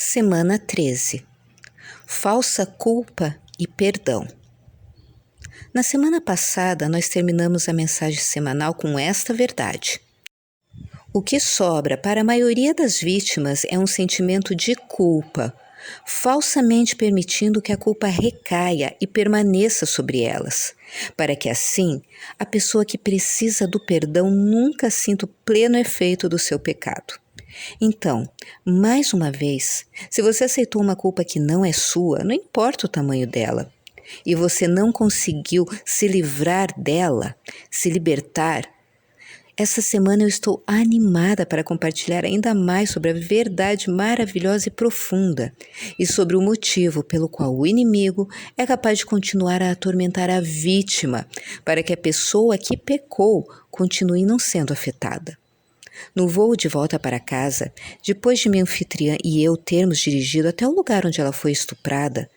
Semana 13. Falsa culpa e perdão. Na semana passada, nós terminamos a mensagem semanal com esta verdade. O que sobra para a maioria das vítimas é um sentimento de culpa, falsamente permitindo que a culpa recaia e permaneça sobre elas, para que assim a pessoa que precisa do perdão nunca sinta o pleno efeito do seu pecado. Então, mais uma vez, se você aceitou uma culpa que não é sua, não importa o tamanho dela, e você não conseguiu se livrar dela, se libertar, essa semana eu estou animada para compartilhar ainda mais sobre a verdade maravilhosa e profunda e sobre o motivo pelo qual o inimigo é capaz de continuar a atormentar a vítima para que a pessoa que pecou continue não sendo afetada. No voo de volta para casa, depois de minha anfitriã e eu termos dirigido até o lugar onde ela foi estuprada,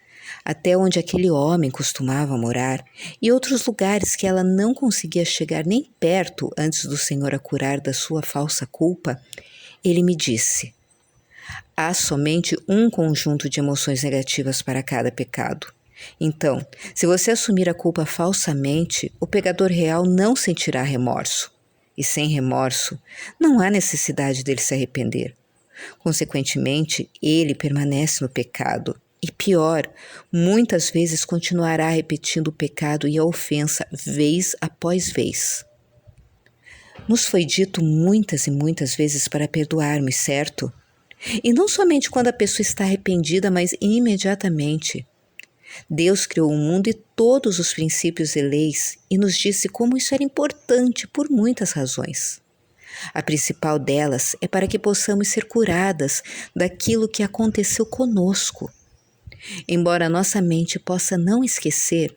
até onde aquele homem costumava morar e outros lugares que ela não conseguia chegar nem perto antes do Senhor a curar da sua falsa culpa, ele me disse: há somente um conjunto de emoções negativas para cada pecado. Então, se você assumir a culpa falsamente, o pecador real não sentirá remorso. E sem remorso, não há necessidade dele se arrepender. Consequentemente, ele permanece no pecado. E pior, muitas vezes continuará repetindo o pecado e a ofensa vez após vez. Nos foi dito muitas e muitas vezes para perdoarmos, certo? E não somente quando a pessoa está arrependida, mas imediatamente. Deus criou o mundo e todos os princípios e leis e nos disse como isso era importante por muitas razões. A principal delas é para que possamos ser curadas daquilo que aconteceu conosco. Embora nossa mente possa não esquecer,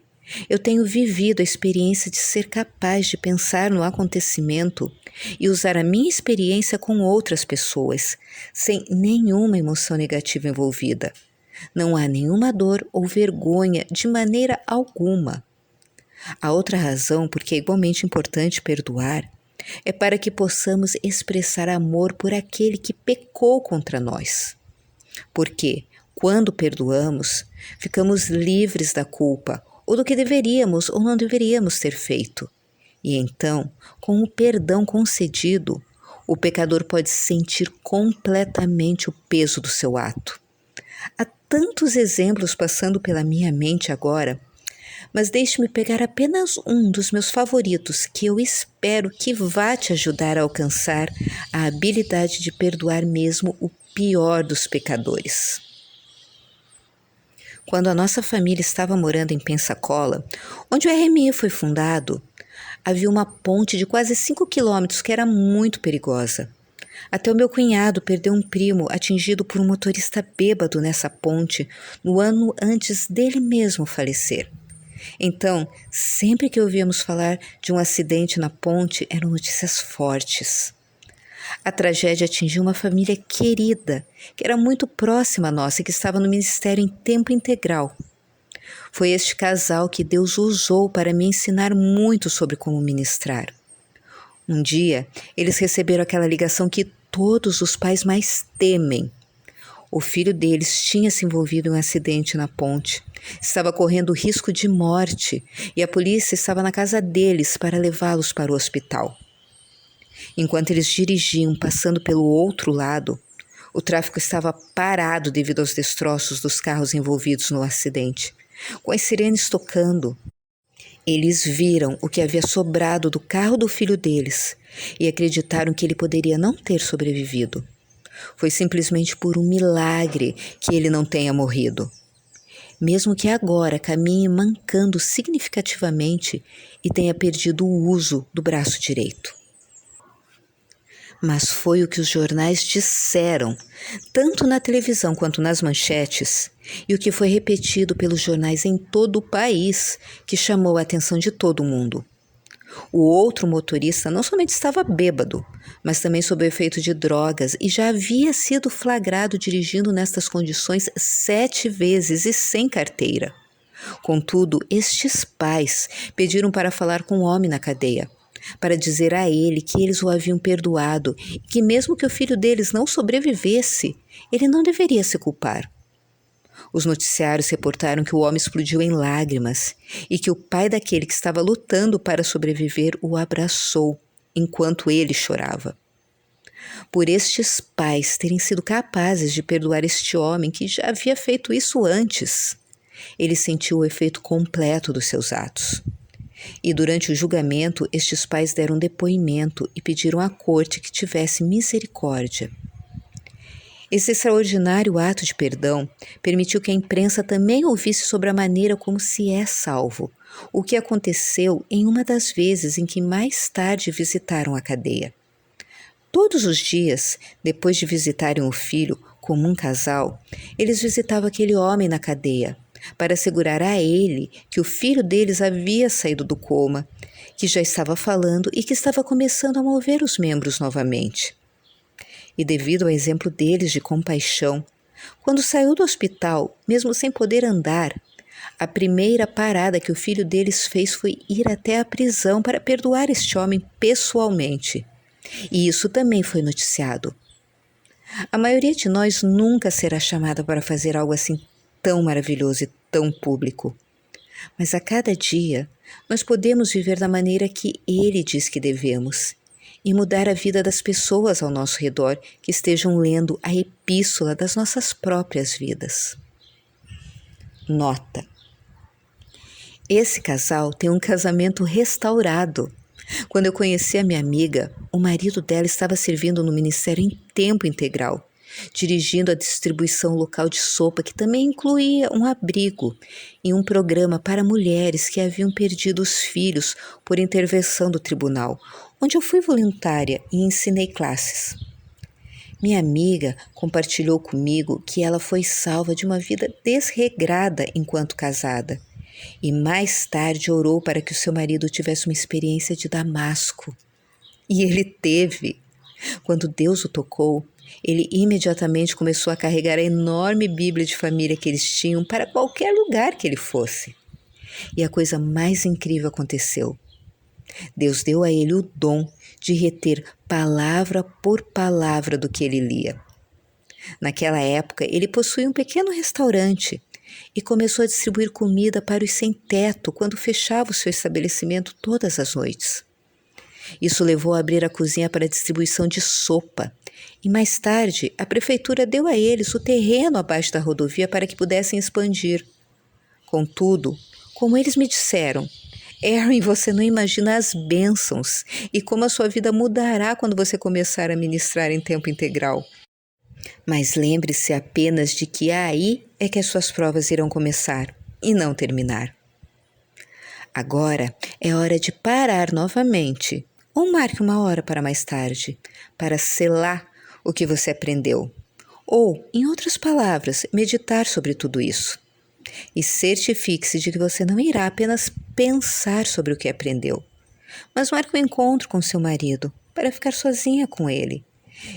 eu tenho vivido a experiência de ser capaz de pensar no acontecimento e usar a minha experiência com outras pessoas, sem nenhuma emoção negativa envolvida. Não há nenhuma dor ou vergonha de maneira alguma. A outra razão por que é igualmente importante perdoar é para que possamos expressar amor por aquele que pecou contra nós. Porque, quando perdoamos, ficamos livres da culpa ou do que deveríamos ou não deveríamos ter feito. E então, com o perdão concedido, o pecador pode sentir completamente o peso do seu ato. Há tantos exemplos passando pela minha mente agora, mas deixe-me pegar apenas um dos meus favoritos que eu espero que vá te ajudar a alcançar a habilidade de perdoar mesmo o pior dos pecadores. Quando a nossa família estava morando em Pensacola, onde o RMI foi fundado, havia uma ponte de quase 5 quilômetros que era muito perigosa. Até o meu cunhado perdeu um primo atingido por um motorista bêbado nessa ponte no ano antes dele mesmo falecer. Então, sempre que ouvíamos falar de um acidente na ponte, eram notícias fortes. A tragédia atingiu uma família querida, que era muito próxima a nossa e que estava no ministério em tempo integral. Foi este casal que Deus usou para me ensinar muito sobre como ministrar. Um dia, eles receberam aquela ligação que todos os pais mais temem. O filho deles tinha se envolvido em um acidente na ponte, estava correndo risco de morte e a polícia estava na casa deles para levá-los para o hospital. Enquanto eles dirigiam passando pelo outro lado, o tráfego estava parado devido aos destroços dos carros envolvidos no acidente, com as sirenes tocando. Eles viram o que havia sobrado do carro do filho deles e acreditaram que ele poderia não ter sobrevivido. Foi simplesmente por um milagre que ele não tenha morrido. Mesmo que agora caminhe mancando significativamente e tenha perdido o uso do braço direito. Mas foi o que os jornais disseram, tanto na televisão quanto nas manchetes, e o que foi repetido pelos jornais em todo o país, que chamou a atenção de todo mundo. O outro motorista não somente estava bêbado, mas também sob o efeito de drogas e já havia sido flagrado dirigindo nestas condições 7 vezes e sem carteira. Contudo, estes pais pediram para falar com o homem na cadeia, para dizer a ele que eles o haviam perdoado e que, mesmo que o filho deles não sobrevivesse, ele não deveria se culpar. Os noticiários reportaram que o homem explodiu em lágrimas e que o pai daquele que estava lutando para sobreviver o abraçou enquanto ele chorava. Por estes pais terem sido capazes de perdoar este homem que já havia feito isso antes, ele sentiu o efeito completo dos seus atos. E durante o julgamento, estes pais deram depoimento e pediram à corte que tivesse misericórdia. Esse extraordinário ato de perdão permitiu que a imprensa também ouvisse sobre a maneira como se é salvo, o que aconteceu em uma das vezes em que mais tarde visitaram a cadeia. Todos os dias, depois de visitarem o filho como um casal, eles visitavam aquele homem na cadeia para assegurar a ele que o filho deles havia saído do coma, que já estava falando e que estava começando a mover os membros novamente. E devido ao exemplo deles de compaixão, quando saiu do hospital, mesmo sem poder andar, a primeira parada que o filho deles fez foi ir até a prisão para perdoar este homem pessoalmente. E isso também foi noticiado. A maioria de nós nunca será chamada para fazer algo assim tão maravilhoso e tão público. Mas a cada dia, nós podemos viver da maneira que Ele diz que devemos e mudar a vida das pessoas ao nosso redor que estejam lendo a epístola das nossas próprias vidas. Nota: esse casal tem um casamento restaurado. Quando eu conheci a minha amiga, o marido dela estava servindo no ministério em tempo integral, dirigindo a distribuição local de sopa, que também incluía um abrigo e um programa para mulheres que haviam perdido os filhos por intervenção do tribunal, onde eu fui voluntária e ensinei classes. Minha amiga compartilhou comigo que ela foi salva de uma vida desregrada enquanto casada. E mais tarde orou para que o seu marido tivesse uma experiência de Damasco. E ele teve. Quando Deus o tocou, ele imediatamente começou a carregar a enorme Bíblia de família que eles tinham para qualquer lugar que ele fosse. E a coisa mais incrível aconteceu. Deus deu a ele o dom de reter palavra por palavra do que ele lia. Naquela época, ele possuía um pequeno restaurante e começou a distribuir comida para os sem-teto quando fechava o seu estabelecimento todas as noites. Isso levou a abrir a cozinha para a distribuição de sopa, e mais tarde a prefeitura deu a eles o terreno abaixo da rodovia para que pudessem expandir. Contudo, como eles me disseram, Erin, você não imagina as bênçãos e como a sua vida mudará quando você começar a ministrar em tempo integral. Mas lembre-se apenas de que aí é que as suas provas irão começar e não terminar. Agora é hora de parar novamente, ou marque uma hora para mais tarde, para selar o que você aprendeu. Ou, em outras palavras, meditar sobre tudo isso. E certifique-se de que você não irá apenas pensar sobre o que aprendeu, mas marque um encontro com seu marido para ficar sozinha com ele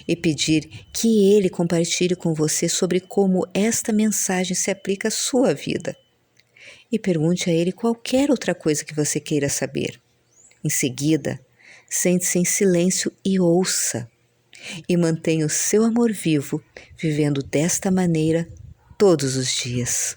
e pedir que ele compartilhe com você sobre como esta mensagem se aplica à sua vida. E pergunte a ele qualquer outra coisa que você queira saber. Em seguida, sente-se em silêncio e ouça. E mantenha o seu amor vivo, vivendo desta maneira todos os dias.